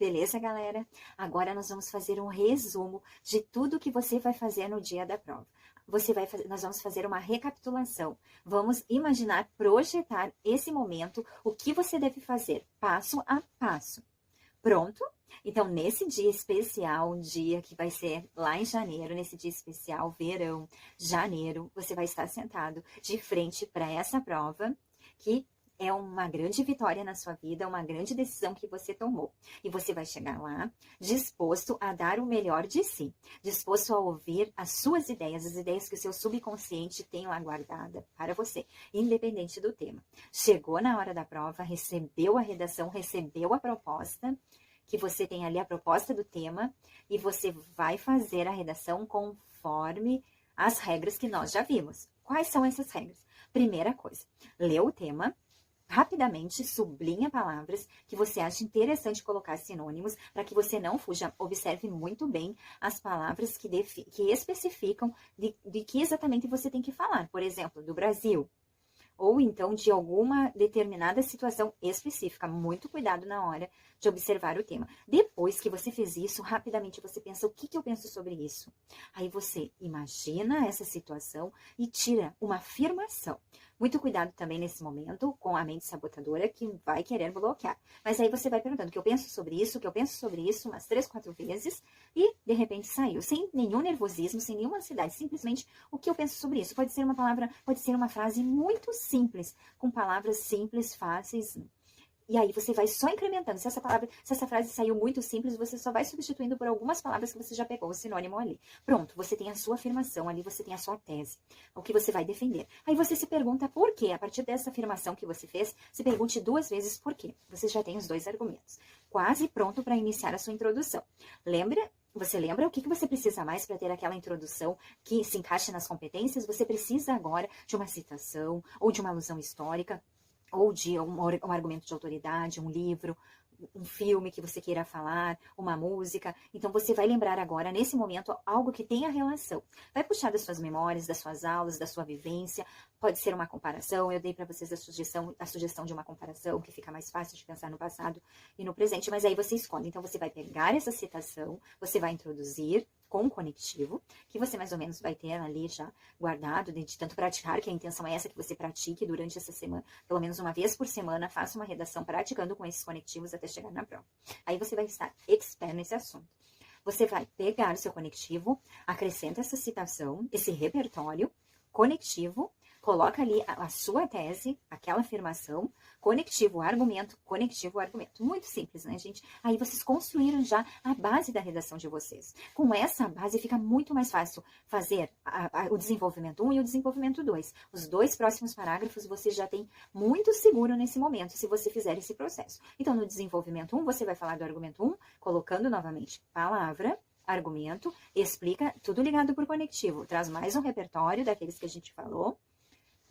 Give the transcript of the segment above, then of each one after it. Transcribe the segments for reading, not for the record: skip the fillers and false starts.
Beleza, galera? Agora nós vamos fazer um resumo de tudo que você vai fazer no dia da prova. Nós vamos fazer uma recapitulação. Vamos imaginar, projetar esse momento, o que você deve fazer, passo a passo. Pronto? Então, nesse dia especial, um dia que vai ser lá em janeiro, nesse dia especial, verão, janeiro, você vai estar sentado de frente para essa prova, que é uma grande vitória na sua vida, uma grande decisão que você tomou. E você vai chegar lá disposto a dar o melhor de si, disposto a ouvir as suas ideias, as ideias que o seu subconsciente tem lá guardada para você, independente do tema. Chegou na hora da prova, recebeu a redação, recebeu a proposta, que você tem ali a proposta do tema, e você vai fazer a redação conforme as regras que nós já vimos. Quais são essas regras? Primeira coisa, lê o tema, rapidamente sublinha palavras que você acha interessante colocar sinônimos para que você não fuja. Observe muito bem as palavras que especificam de que exatamente você tem que falar. Por exemplo, do Brasil. Ou então de alguma determinada situação específica. Muito cuidado na hora de observar o tema. Depois que você fez isso, rapidamente você pensa, o que eu penso sobre isso? Aí você imagina essa situação e tira uma afirmação. Muito cuidado também nesse momento com a mente sabotadora que vai querer bloquear. Mas aí você vai perguntando o que eu penso sobre isso, umas 3, 4 vezes, e de repente saiu, sem nenhum nervosismo, sem nenhuma ansiedade, simplesmente o que eu penso sobre isso. Pode ser uma palavra, pode ser uma frase muito simples, com palavras simples, fáceis. E aí você vai só incrementando. Se essa frase saiu muito simples, você só vai substituindo por algumas palavras que você já pegou, o sinônimo ali. Pronto, você tem a sua afirmação ali, você tem a sua tese, o que você vai defender. Aí você se pergunta por quê. A partir dessa afirmação que você fez, se pergunte 2 vezes por quê. Você já tem os 2 argumentos. Quase pronto para iniciar a sua introdução. Você lembra o que você precisa mais para ter aquela introdução que se encaixe nas competências? Você precisa agora de uma citação ou de uma alusão histórica, ou de um argumento de autoridade, um livro, um filme que você queira falar, uma música. Então, você vai lembrar agora, nesse momento, algo que tenha relação. Vai puxar das suas memórias, das suas aulas, da sua vivência. Pode ser uma comparação. Eu dei para vocês a sugestão de uma comparação, que fica mais fácil de pensar no passado e no presente. Mas aí você escolhe. Então, você vai pegar essa citação, você vai introduzir com um conectivo, que você mais ou menos vai ter ali já guardado, de tanto praticar, que a intenção é essa, que você pratique durante essa semana, pelo menos uma vez por semana, faça uma redação praticando com esses conectivos até chegar na prova. Aí você vai estar expert nesse assunto. Você vai pegar o seu conectivo, acrescenta essa citação, esse repertório conectivo, coloca ali a sua tese, aquela afirmação, conectivo, argumento, conectivo, argumento. Muito simples, né, gente? Aí vocês construíram já a base da redação de vocês. Com essa base fica muito mais fácil fazer o desenvolvimento 1 e o desenvolvimento 2. Os 2 próximos parágrafos você já tem muito seguro nesse momento, se você fizer esse processo. Então, no desenvolvimento 1, você vai falar do argumento 1, colocando novamente palavra, argumento, explica, tudo ligado por conectivo. Traz mais um repertório daqueles que a gente falou.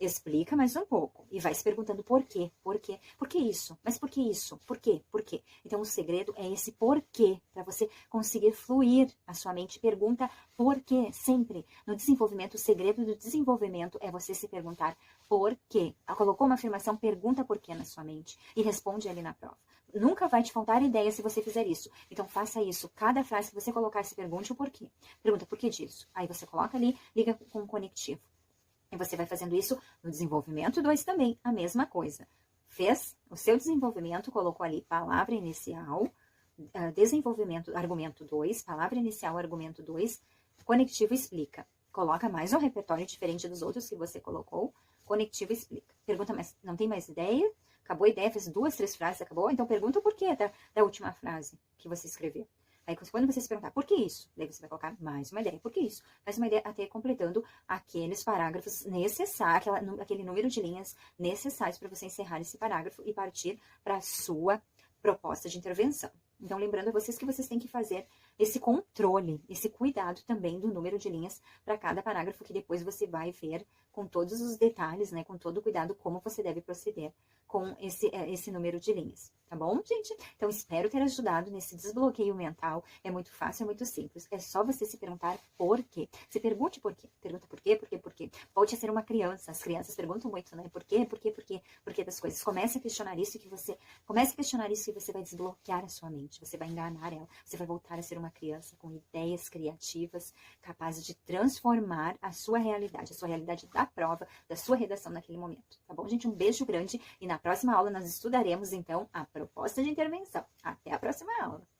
Explica mais um pouco e vai se perguntando por quê, por quê, por que isso, mas por que isso, por quê, por quê. Então o segredo é esse porquê, para você conseguir fluir a sua mente. Pergunta por quê, sempre. No desenvolvimento, o segredo do desenvolvimento é você se perguntar por quê. Colocou uma afirmação, pergunta por quê na sua mente e responde ali na prova. Nunca vai te faltar ideia se você fizer isso. Então faça isso. Cada frase que você colocar, se pergunte o porquê. Pergunta por que disso. Aí você coloca ali, liga com o conectivo. E você vai fazendo isso no desenvolvimento 2 também, a mesma coisa. Fez o seu desenvolvimento, colocou ali palavra inicial, desenvolvimento, argumento 2, palavra inicial, argumento 2, conectivo explica. Coloca mais um repertório diferente dos outros que você colocou, conectivo explica. Pergunta, mas não tem mais ideia? Acabou a ideia, fez 2, 3 frases, acabou? Então pergunta o porquê da última frase que você escreveu. Aí, quando você se perguntar, por que isso? Daí você vai colocar mais uma ideia. Por que isso? Mais uma ideia até completando aqueles parágrafos necessários, aquele número de linhas necessários para você encerrar esse parágrafo e partir para a sua proposta de intervenção. Então, lembrando a vocês que vocês têm que fazer esse controle, esse cuidado também do número de linhas para cada parágrafo, que depois você vai ver com todos os detalhes, né, com todo o cuidado, como você deve proceder com esse número de linhas. Tá bom, gente? Então, espero ter ajudado nesse desbloqueio mental. É muito fácil, é muito simples. É só você se perguntar por quê. Se pergunte por quê. Pergunta por quê, por quê, por quê. Volte a ser uma criança. As crianças perguntam muito, né? Por quê, por quê, por quê, por quê das coisas. Comece a questionar isso que você vai desbloquear a sua mente. Você vai enganar ela. Você vai voltar a ser uma criança com ideias criativas, capazes de transformar a sua realidade da prova, da sua redação naquele momento. Tá bom, gente? Um beijo grande e na próxima aula nós estudaremos, então, a proposta de intervenção. Até a próxima aula!